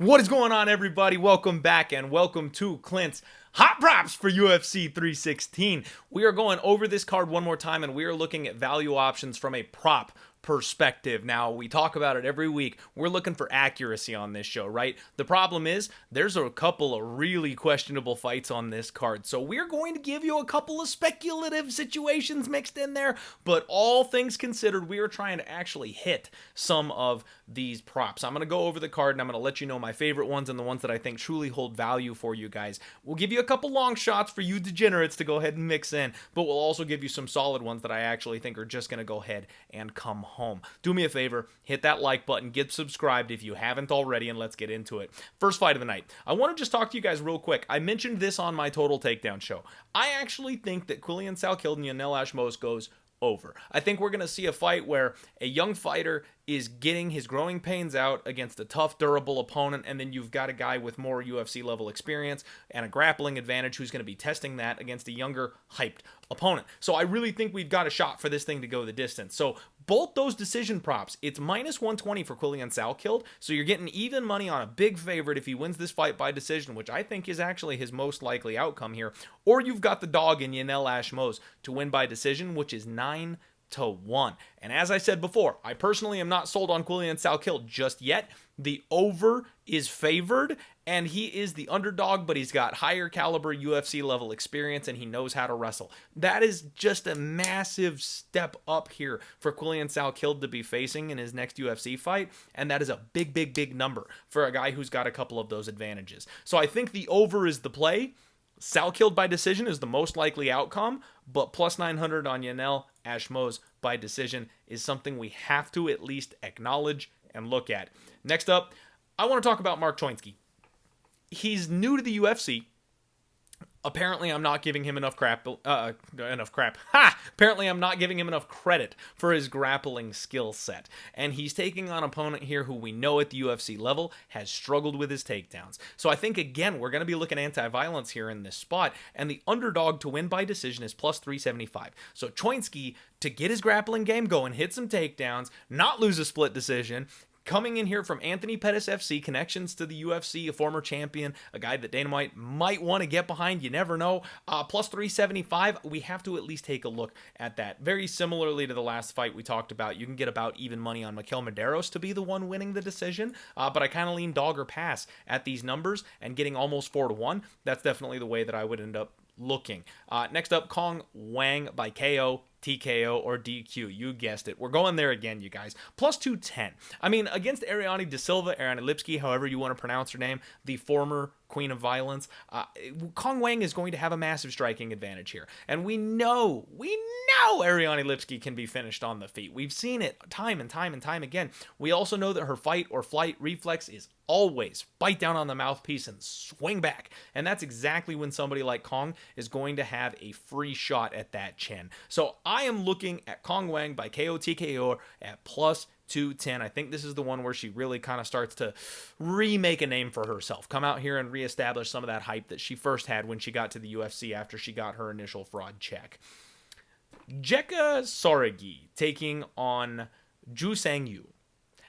What is going on, everybody? Welcome back and welcome to Clint's Hot Props for UFC 316. We are going over this card one more time and we are looking at value options from a prop perspective. Now, we talk about it every week. We're looking for accuracy on this show, right? The problem is there's a couple of really questionable fights on this card. So we're going to give you a couple of speculative situations mixed in there, but all things considered, we are trying to actually hit some of these props. I'm going to go over the card and I'm going to let you know my favorite ones and the ones that I think truly hold value for you guys. We'll give you a couple long shots for you degenerates to go ahead and mix in, but we'll also give you some solid ones that I actually think are just going to go ahead and come home. Do me a favor, hit that like button, get subscribed if you haven't already, and let's get into it. First fight of the night. I want to just talk to you guys real quick. I mentioned this on my Total Takedown show. I actually think that Quillian Salkilid and Yanel Ashmos goes over. I think we're going to see a fight where a young fighter is getting his growing pains out against a tough, durable opponent, and then you've got a guy with more UFC level experience and a grappling advantage who's going to be testing that against a younger, hyped opponent. So I really think we've got a shot for this thing to go the distance. So both those decision props, it's minus 120 for Quillian Salkilid, so you're getting even money on a big favorite if he wins this fight by decision, which I think is actually his most likely outcome here, or you've got the dog in Yanel Ashmos to win by decision, which is 9-1. And as I said before, I personally am not sold on Quillian Salkilid just yet. The over is favored, and he is the underdog, but he's got higher caliber UFC level experience, and he knows how to wrestle. That is just a massive step up here for Quillian Salkilid to be facing in his next UFC fight, and that is a big, big, big number for a guy who's got a couple of those advantages. So I think the over is the play. Salkilid by decision is the most likely outcome, but plus 900 on Yanel Ashmos by decision is something we have to at least acknowledge and look at. Next up, I want to talk about Mark Chinsky. He's new to the UFC. Apparently, I'm not giving him enough crap. Apparently, I'm not giving him enough credit for his grappling skill set. And he's taking on an opponent here who we know at the UFC level has struggled with his takedowns. So I think, again, we're going to be looking anti-violence here in this spot. And the underdog to win by decision is plus 375. So Chinsky, to get his grappling game going, hit some takedowns, not lose a split decision, coming in here from Anthony Pettis FC, connections to the UFC, a former champion, a guy that Dana White might want to get behind, you never know. Plus 375, we have to at least take a look at that. Very similarly to the last fight we talked about, you can get about even money on Maderos to be the one winning the decision, but I kind of lean dog or pass at these numbers, and getting almost 4-1, that's definitely the way that I would end up looking. Next up, Wang by KO, TKO, or DQ. You guessed it. We're going there again, you guys. Plus 210. I mean, against Ariane Silva, Lipsky, however you want to pronounce her name, the former queen of violence, Wang is going to have a massive striking advantage here. And we know Ariane Lipsky can be finished on the feet. We've seen it time and time and time again. We also know that her fight or flight reflex is always bite down on the mouthpiece and swing back. And that's exactly when somebody like Kong is going to have a free shot at that chin. So I am looking at Wang by KO TKO at plus 210. I think this is the one where she really kind of starts to remake a name for herself. Come out here and reestablish some of that hype that she first had when she got to the UFC after she got her initial fraud check. Jeka Sorigi taking on Ju Sang-yu.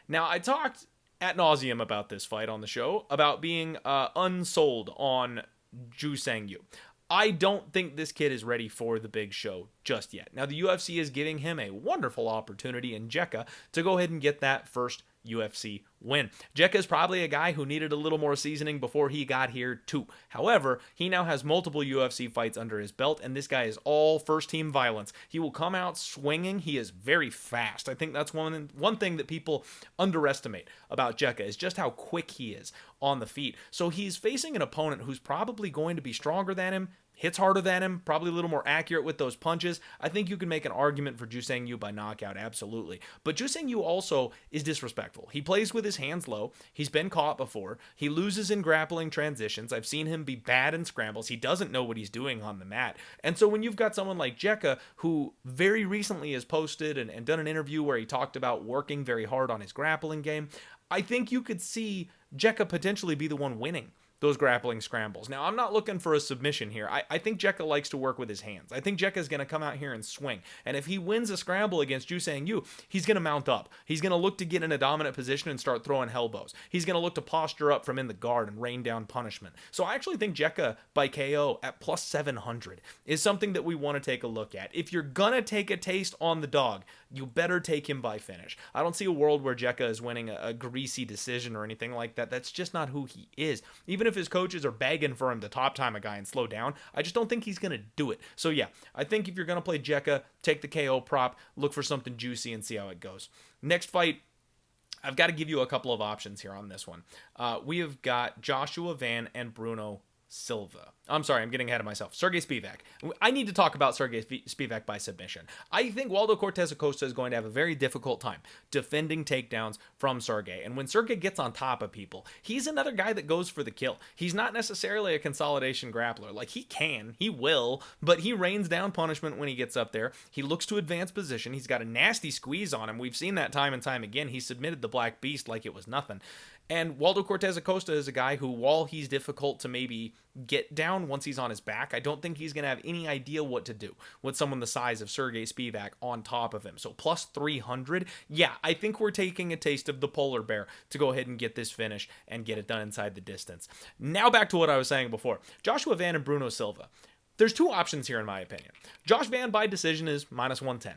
Now, I talked ad nauseum about this fight on the show, about being unsold on Ju Sang-yu. I don't think this kid is ready for the big show just yet. Now, the UFC is giving him a wonderful opportunity in Jeka to go ahead and get that first UFC win. Jeka is probably a guy who needed a little more seasoning before he got here too. However, he now has multiple UFC fights under his belt, and this guy is all first-team violence. He will come out swinging. He is very fast. I think that's one thing that people underestimate about Jeka is just how quick he is on the feet. So he's facing an opponent who's probably going to be stronger than him, hits harder than him, probably a little more accurate with those punches. I think you can make an argument for Ju Sang-yu by knockout, absolutely. But Ju Sang-yu also is disrespectful. He plays with his hands low. He's been caught before. He loses in grappling transitions. I've seen him be bad in scrambles. He doesn't know what he's doing on the mat. And so when you've got someone like Jeka, who very recently has posted and done an interview where he talked about working very hard on his grappling game, I think you could see Jeka potentially be the one winning those grappling scrambles. Now, I'm not looking for a submission here. I think Jekka likes to work with his hands. I think Jekka's going to come out here and swing. And if he wins a scramble against Ju Sang Yu, he's going to mount up. He's going to look to get in a dominant position and start throwing elbows. He's going to look to posture up from in the guard and rain down punishment. So I actually think Jekka by KO at plus 700 is something that we want to take a look at. If you're going to take a taste on the dog, you better take him by finish. I don't see a world where Jekka is winning a greasy decision or anything like that. That's just not who he is. Even if his coaches are begging for him to top time a guy and slow down, I just don't think he's going to do it. So yeah, I think if you're going to play Jekka, take the KO prop, look for something juicy and see how it goes. Next fight, I've got to give you a couple of options here on this one. We have got Joshua Van and Bruno Silva. I'm sorry, I'm getting ahead of myself. Sergey Spivac. I need to talk about Sergey Spivac by submission. I think Waldo Cortez-Acosta is going to have a very difficult time defending takedowns from Sergey. And when Sergey gets on top of people, he's another guy that goes for the kill. He's not necessarily a consolidation grappler. Like, he will, but he rains down punishment when he gets up there. He looks to advance position. He's got a nasty squeeze on him. We've seen that time and time again. He submitted the Black Beast like it was nothing. And Waldo Cortez-Acosta is a guy who, while he's difficult to maybe get down once he's on his back, I don't think he's going to have any idea what to do with someone the size of Sergey Spivac on top of him. So plus 300, yeah, I think we're taking a taste of the polar bear to go ahead and get this finish and get it done inside the distance. Now back to what I was saying before. Joshua Van and Bruno Silva. There's two options here in my opinion. Josh Van by decision is minus 110.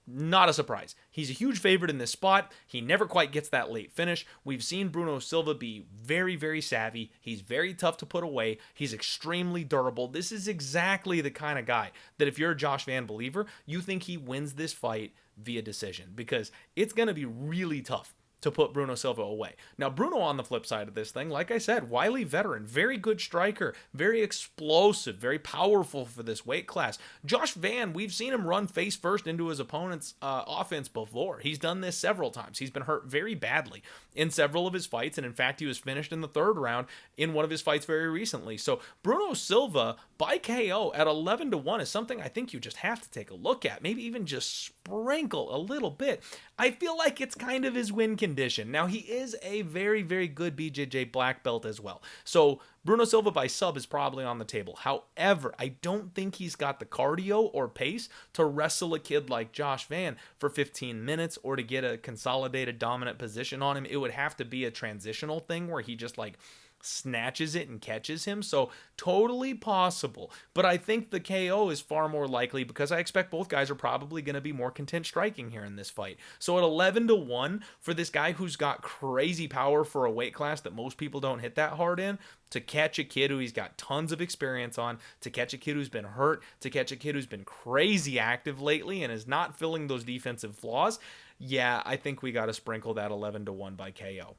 Not a surprise. He's a huge favorite in this spot. He never quite gets that late finish. We've seen Bruno Silva be very, very savvy. He's very tough to put away. He's extremely durable. This is exactly the kind of guy that if you're a Josh Van believer, you think he wins this fight via decision, because it's going to be really tough to put Bruno Silva away. Now, Bruno on the flip side of this thing, like I said, wily veteran, very good striker, very explosive, very powerful for this weight class. Josh Van, we've seen him run face first into his opponent's offense before. He's done this several times. He's been hurt very badly in several of his fights, and in fact, he was finished in the third round in one of his fights very recently. So Bruno Silva by KO at 11-1 is something I think you just have to take a look at, maybe even just sprinkle a little bit. I feel like it's kind of his win condition. Now, he is a very, very good BJJ black belt as well. So Bruno Silva by sub is probably on the table. However, I don't think he's got the cardio or pace to wrestle a kid like Josh Van for 15 minutes or to get a consolidated dominant position on him. It would have to be a transitional thing where he just like snatches it and catches him. So totally possible, but I think the KO is far more likely because I expect both guys are probably going to be more content striking here in this fight. So at 11-1 for this guy who's got crazy power for a weight class that most people don't hit that hard in, to catch a kid who he's got tons of experience on, to catch a kid who's been hurt, to catch a kid who's been crazy active lately and is not filling those defensive flaws, yeah, I think we got to sprinkle that 11-1 by KO.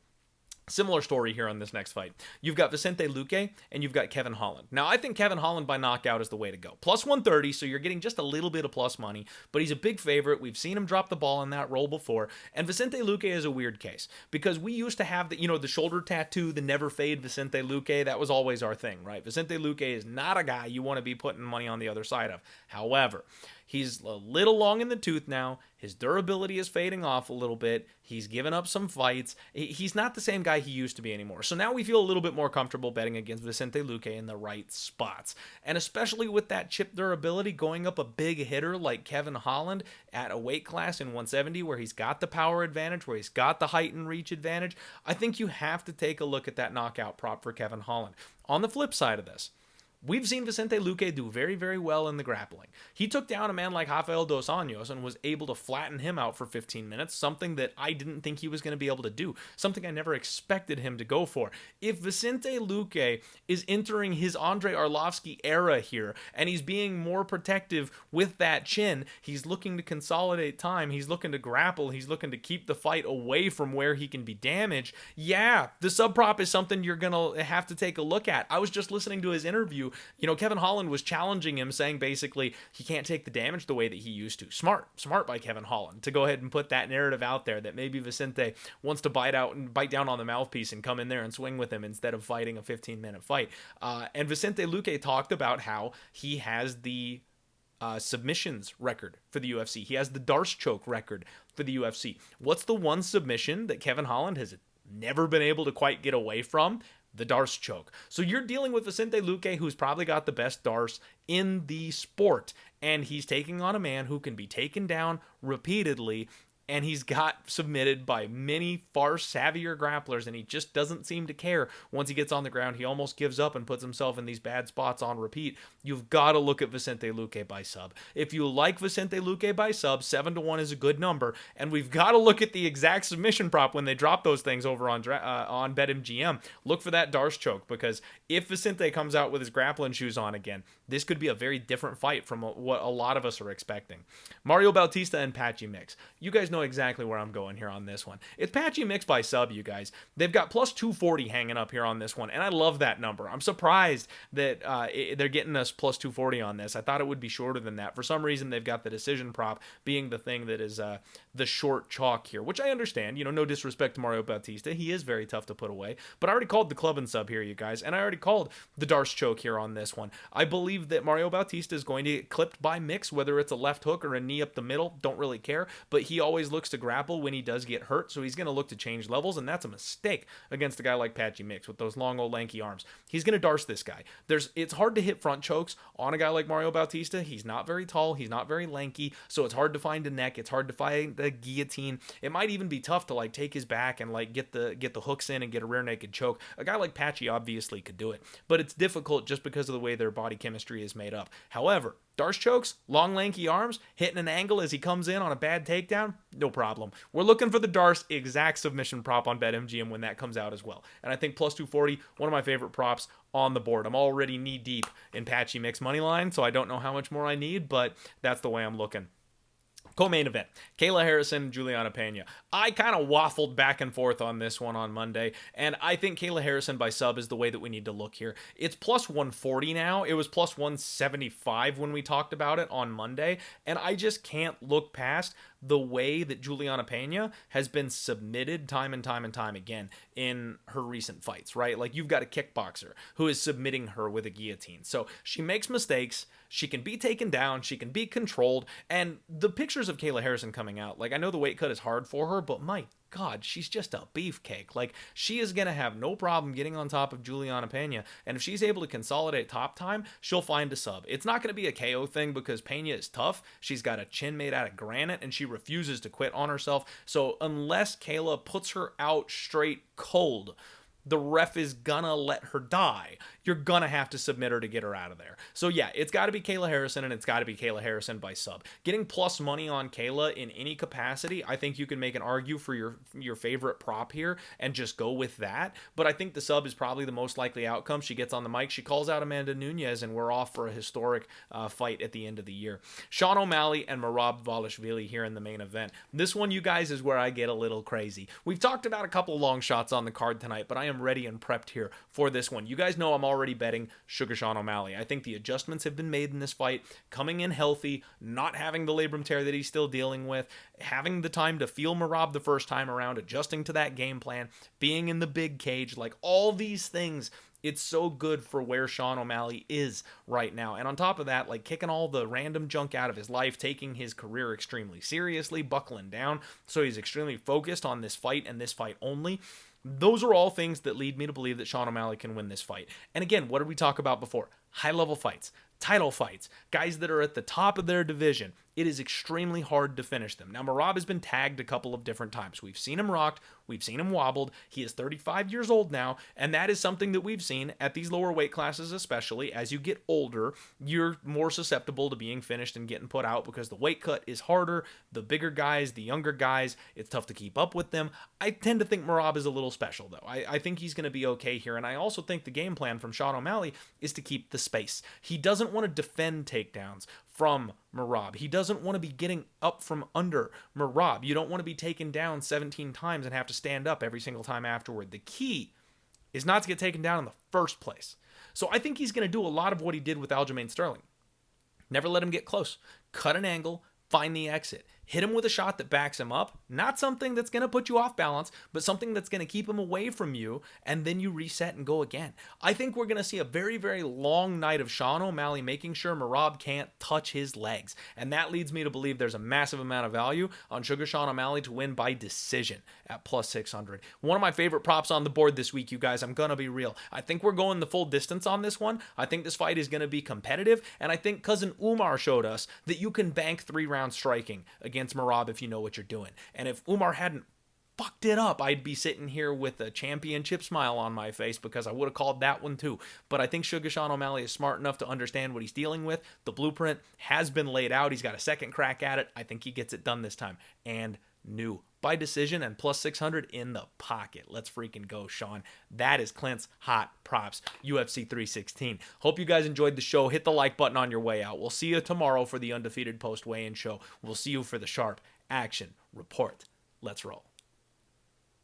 Similar story here on this next fight. You've got Vicente Luque and you've got Kevin Holland. Now, I think Kevin Holland by knockout is the way to go. Plus 130, so you're getting just a little bit of plus money, but he's a big favorite. We've seen him drop the ball in that role before. And Vicente Luque is a weird case because we used to have the shoulder tattoo, the never fade Vicente Luque. That was always our thing, right? Vicente Luque is not a guy you want to be putting money on the other side of. However, he's a little long in the tooth now. His durability is fading off a little bit. He's given up some fights. He's not the same guy he used to be anymore. So now we feel a little bit more comfortable betting against Vicente Luque in the right spots. And especially with that chip durability, going up a big hitter like Kevin Holland at a weight class in 170 where he's got the power advantage, where he's got the height and reach advantage, I think you have to take a look at that knockout prop for Kevin Holland. On the flip side of this, we've seen Vicente Luque do very, very well in the grappling. He took down a man like Rafael Dos Anjos and was able to flatten him out for 15 minutes, something that I didn't think he was going to be able to do, something I never expected him to go for. If Vicente Luque is entering his Andrei Arlovsky era here, and he's being more protective with that chin, he's looking to consolidate time, he's looking to grapple, he's looking to keep the fight away from where he can be damaged, yeah, the sub prop is something you're going to have to take a look at. I was just listening to his interview. Kevin Holland was challenging him, saying basically he can't take the damage the way that he used to. Smart by Kevin Holland to go ahead and put that narrative out there that maybe Vicente wants to bite down on the mouthpiece and come in there and swing with him instead of fighting a 15-minute fight. And Vicente Luque talked about how he has the submissions record for the UFC. He has the Darce choke record for the UFC. What's the one submission that Kevin Holland has never been able to quite get away from? the Darce choke. So you're dealing with Vicente Luque, who's probably got the best Darce in the sport, and he's taking on a man who can be taken down repeatedly, and he's got submitted by many far savvier grapplers, and he just doesn't seem to care. Once he gets on the ground, he almost gives up and puts himself in these bad spots on repeat. You've got to look at Vicente Luque by sub. If you like Vicente Luque by sub, 7-1 is a good number, and we've got to look at the exact submission prop when they drop those things over on BetMGM. Look for that Darce choke, because if Vicente comes out with his grappling shoes on again, this could be a very different fight from what a lot of us are expecting. Mario Bautista and Patchy Mix. You guys know exactly where I'm going here on this one. It's Patchy Mix by sub, you guys. They've got plus 240 hanging up here on this one, and I love that number. I'm surprised that they're getting us plus 240 on this. I thought it would be shorter than that. For some reason, they've got the decision prop being the thing that is the short chalk here, which I understand. You know, no disrespect to Mario Bautista. He is very tough to put away, but I already called the club and sub here, you guys, and I already called the Darce choke here on this one. I believe that Mario Bautista is going to get clipped by Mix, whether it's a left hook or a knee up the middle, don't really care, but he always looks to grapple when he does get hurt, so he's going to look to change levels, and that's a mistake against a guy like Patchy Mix with those long old lanky arms. He's going to Darce this guy. It's hard to hit front chokes on a guy like Mario Bautista. He's not very tall, he's not very lanky, so it's hard to find a neck, it's hard to find the guillotine. It might even be tough to like take his back and like get the hooks in and get a rear naked choke. A guy like Patchy obviously could do it, but it's difficult just because of the way their body chemistry is made up. However, Darce chokes, long lanky arms, hitting an angle as he comes in on a bad takedown, no problem. We're looking for the Darce exact submission prop on BetMGM when that comes out as well. And I think plus 240, one of my favorite props on the board. I'm already knee deep in Patchy Mix money line, so I don't know how much more I need, but that's the way I'm looking. Co-main event, Kayla Harrison, Juliana Pena. I kind of waffled back and forth on this one on Monday, and I think Kayla Harrison by sub is the way that we need to look here. It's plus 140 now. It was plus 175 when we talked about it on Monday, and I just can't look past the way that Juliana Pena has been submitted time and time and time again in her recent fights, right? Like, you've got a kickboxer who is submitting her with a guillotine. So she makes mistakes, she can be taken down, she can be controlled, and the pictures of Kayla Harrison coming out, like, I know the weight cut is hard for her, but my God, she's just a beefcake. Like, she is going to have no problem getting on top of Juliana Pena, and if she's able to consolidate top time, she'll find a sub. It's not going to be a KO thing because Pena is tough. She's got a chin made out of granite, and she refuses to quit on herself. So unless Kayla puts her out straight cold, the ref is gonna let her die. You're gonna have to submit her to get her out of there. So yeah, it's got to be Kayla Harrison, and it's got to be Kayla Harrison by sub. Getting plus money on Kayla in any capacity, I think you can make an argue for your favorite prop here and just go with that. But I think the sub is probably the most likely outcome. She gets on the mic, she calls out Amanda Nunes, and we're off for a historic fight at the end of the year. Sean O'Malley and Merab Dvalishvili here in the main event. This one, you guys, is where I get a little crazy. We've talked about a couple long shots on the card tonight, but I am ready and prepped here for this one. You guys know I'm already betting Sugar Sean O'Malley. I think the adjustments have been made in this fight, coming in healthy, not having the labrum tear that he's still dealing with, having the time to feel Merab the first time around, adjusting to that game plan, being in the big cage, like all these things. It's so good for where Sean O'Malley is right now. And on top of that, like kicking all the random junk out of his life, taking his career extremely seriously, buckling down. So he's extremely focused on this fight and this fight only. Those are all things that lead me to believe that Sean O'Malley can win this fight. And again, what did we talk about before? High-level fights, title fights, guys that are at the top of their division. It is extremely hard to finish them. Now, Merab has been tagged a couple of different times. We've seen him rocked. We've seen him wobbled. He is 35 years old now, and that is something that we've seen at these lower weight classes, especially. As you get older, you're more susceptible to being finished and getting put out because the weight cut is harder. The bigger guys, the younger guys, it's tough to keep up with them. I tend to think Merab is a little special, though. I think he's going to be okay here, and I also think the game plan from Sean O'Malley is to keep the space. He doesn't want to defend takedowns from Merab. He doesn't want to be getting up from under Merab. You don't want to be taken down 17 times and have to stand up every single time afterward. The key is not to get taken down in the first place. So I think he's going to do a lot of what he did with Aljamain Sterling. Never let him get close. Cut an angle, find the exit. hit him with a shot that backs him up, not something that's going to put you off balance, but something that's going to keep him away from you, and then you reset and go again. I think we're going to see a very, very long night of Sean O'Malley making sure Merab can't touch his legs, and that leads me to believe there's a massive amount of value on Sugar Sean O'Malley to win by decision at plus 600. One of my favorite props on the board this week, you guys. I'm going to be real. I think we're going the full distance on this one. I think this fight is going to be competitive, and I think Cousin Umar showed us that you can bank 3-round striking against Merab if you know what you're doing. And if Umar hadn't fucked it up, I'd be sitting here with a championship smile on my face because I would have called that one too. But I think Sugar Sean O'Malley is smart enough to understand what he's dealing with. The blueprint has been laid out. He's got a second crack at it. I think he gets it done this time. And new by decision and plus 600 in the pocket. Let's freaking go, Sean. That is Clint's hot props, UFC 316. Hope you guys enjoyed the show. Hit the like button on your way out. We'll see you tomorrow for the Undefeated Post Weigh-In show. We'll see you for the Sharp Action Report. Let's roll.